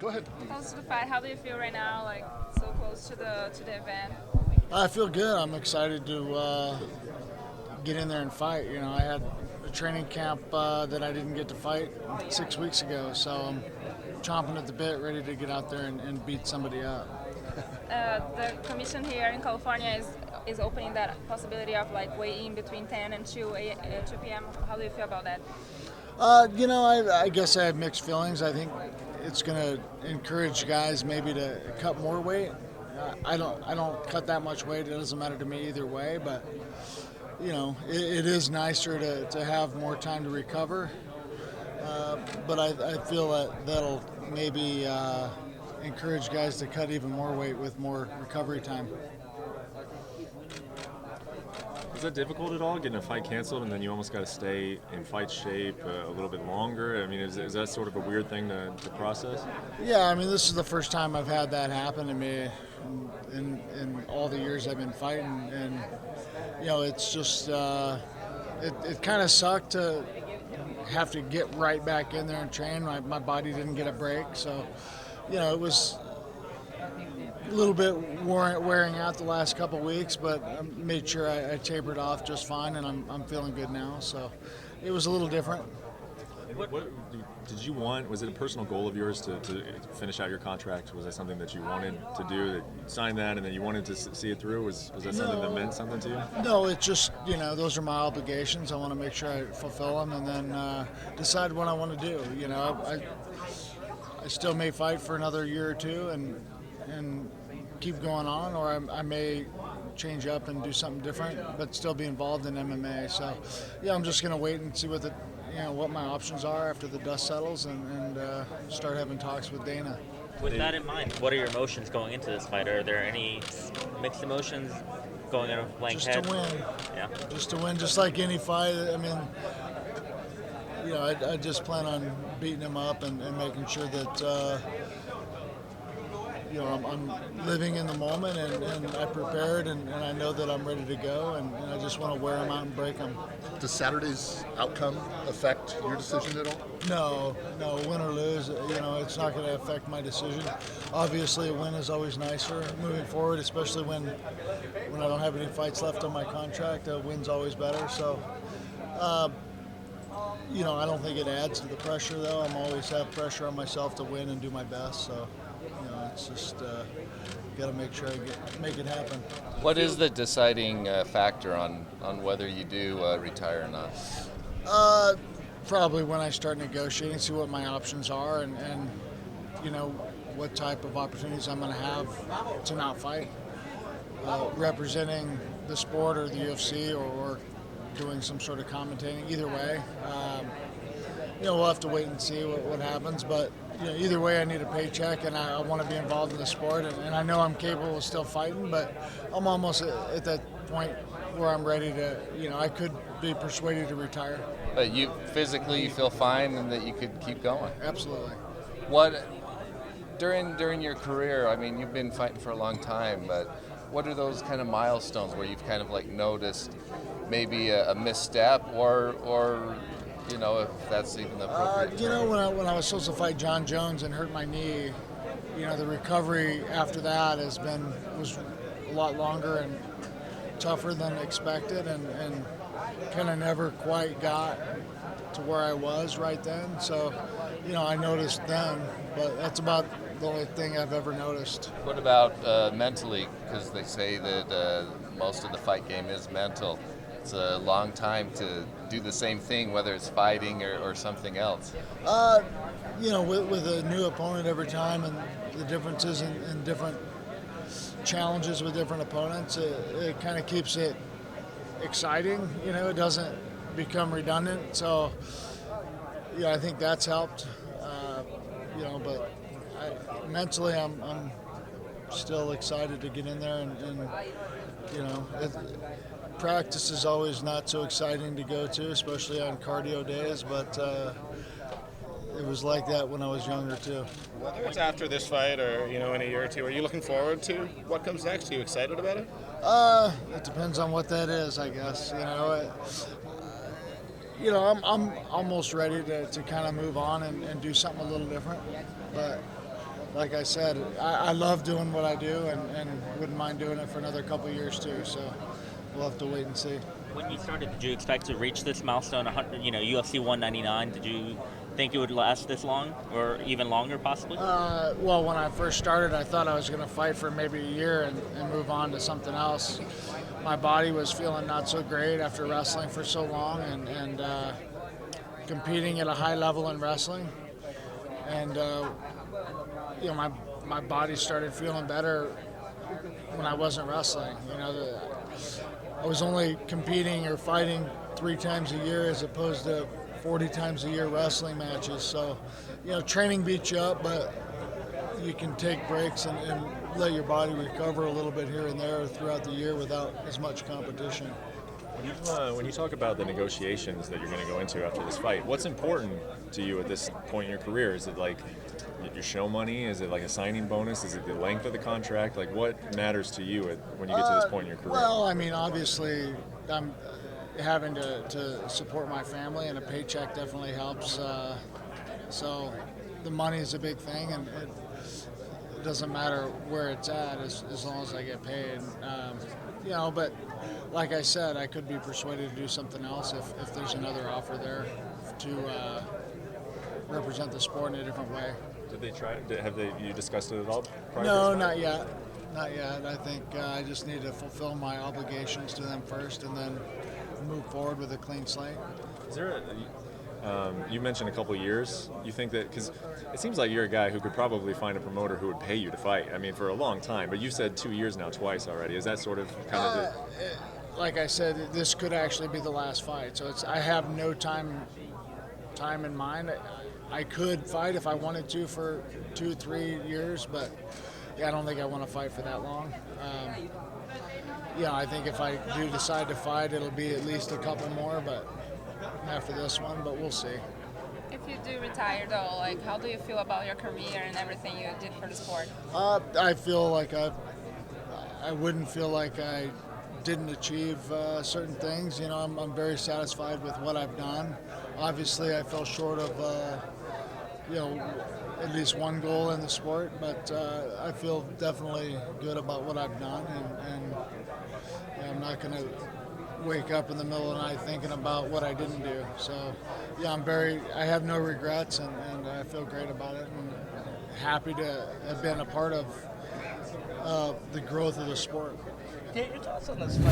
Go ahead. Close to the fight. How do you feel right now? Like so close to the event. I feel good. I'm excited to get in there and fight. You know, I had a training camp that I didn't get to fight 6 weeks ago, so I'm chomping at the bit, ready to get out there and beat somebody up. The commission here in California is opening that possibility of like weigh in between 10 and 2 p.m. How do you feel about that? You know, I guess I have mixed feelings. I think it's going to encourage guys maybe to cut more weight. I don't cut that much weight. It doesn't matter to me either way. But you know, it is nicer to have more time to recover. But I feel that that'll maybe encourage guys to cut even more weight with more recovery time. Is that difficult at all, getting a fight canceled and then you almost got to stay in fight shape a little bit longer? I mean, is that sort of a weird thing to process? Yeah, I mean, this is the first time I've had that happen to me in all the years I've been fighting. And, you know, it's just, it kind of sucked to have to get right back in there and train. My body didn't get a break. So, you know, it was a little bit wearing out the last couple of weeks, but I made sure I tapered off just fine, and I'm feeling good now. So it was a little different. What did you want? Was it a personal goal of yours to finish out your contract? Was that something that you wanted to do, that you signed that and then you wanted to see it through? Was that something that meant something to you? No, it's just, you know, those are my obligations. I want to make sure I fulfill them and then decide what I want to do. You know, I still may fight for another year or two and keep going on, or I may change up and do something different, but still be involved in MMA. So, yeah, I'm just going to wait and see what my options are after the dust settles and start having talks with Dana. With that in mind, what are your emotions going into this fight? Are there any mixed emotions going in a blank Just head? to win. Yeah. Just to win, just like any fight. I mean, you know, I just plan on beating him up and making sure that you know, I'm living in the moment and I prepared and I know that I'm ready to go and I just want to wear them out and break them. Does Saturday's outcome affect your decision at all? No, win or lose, you know, it's not going to affect my decision. Obviously, a win is always nicer moving forward, especially when I don't have any fights left on my contract. A win's always better. So, you know, I don't think it adds to the pressure, though. I'm always have pressure on myself to win and do my best. So, you know, it's just got to make sure I make it happen. What is the deciding factor on whether you do retire or not? Probably when I start negotiating, see what my options are, and you know, what type of opportunities I'm going to have to not fight. Representing the sport or the UFC or doing some sort of commentating, either way. You know, we'll have to wait and see what happens, but you know, either way I need a paycheck and I want to be involved in the sport, and I know I'm capable of still fighting, but I'm almost at that point where I'm ready to, you know, I could be persuaded to retire. But you physically you feel fine and that you could keep going? Absolutely. What during your career, I mean, you've been fighting for a long time, but what are those kind of milestones where you've kind of like noticed maybe a misstep or you know, if that's even the appropriate You know, term? when I was supposed to fight John Jones and hurt my knee, you know, the recovery after that was a lot longer and tougher than expected, and kind of never quite got to where I was right then. So, you know, I noticed then, but that's about the only thing I've ever noticed. What about mentally? Because they say that most of the fight game is mental. It's a long time to do the same thing, whether it's fighting or something else. You know, with a new opponent every time and the differences in different challenges with different opponents, it kind of keeps it exciting. You know, it doesn't become redundant. So, yeah, I think that's helped. You know, but mentally, I'm still excited to get in there and you know, practice is always not so exciting to go to, especially on cardio days, but it was like that when I was younger too. Whether it's after this fight or, you know, in a year or two, are you looking forward to what comes next? Are you excited about it? It depends on what that is, I guess. You know, I'm almost ready to kind of move on and do something a little different, but like I said, I love doing what I do and wouldn't mind doing it for another couple of years too. So we'll have to wait and see. When you started, did you expect to reach this milestone, 100, UFC 199? Did you think it would last this long, or even longer, possibly? Well, when I first started, I thought I was going to fight for maybe a year and move on to something else. My body was feeling not so great after wrestling for so long and competing at a high level in wrestling. And, my body started feeling better when I wasn't wrestling. I was only competing or fighting 3 times a year as opposed to 40 times a year wrestling matches. So, training beats you up, but you can take breaks and let your body recover a little bit here and there throughout the year without as much competition. When you talk about the negotiations that you're going to go into after this fight, what's important to you at this point in your career? Is it like your show money? Is it like a signing bonus? Is it the length of the contract? Like, what matters to you when you get to this point in your career? Well, I mean, obviously, I'm having to support my family, and a paycheck definitely helps. So the money is a big thing, and it doesn't matter where it's at as long as I get paid. But like I said, I could be persuaded to do something else if there's another offer there to represent the sport in a different way. Did they try? You discussed it at all? No, not yet. Not yet. I think I just need to fulfill my obligations to them first, and then move forward with a clean slate. Is there you mentioned a couple years. You think that, because it seems like you're a guy who could probably find a promoter who would pay you to fight. I mean, for a long time. But you said 2 years now, twice already. Is that sort of kind of like I said, this could actually be the last fight. So I have no time in mind. I could fight if I wanted to for 2-3 years, but I don't think I want to fight for that long. I think if I do decide to fight, it'll be at least a couple more, but after this one, but we'll see. If you do retire, though, like, how do you feel about your career and everything you did for the sport? I feel like I wouldn't feel like I didn't achieve certain things. I'm very satisfied with what I've done. Obviously, I fell short of, at least one goal in the sport, but I feel definitely good about what I've done, and I'm not going to wake up in the middle of the night thinking about what I didn't do. So, I have no regrets, and I feel great about it, and happy to have been a part of the growth of the sport. Your thoughts on this fight?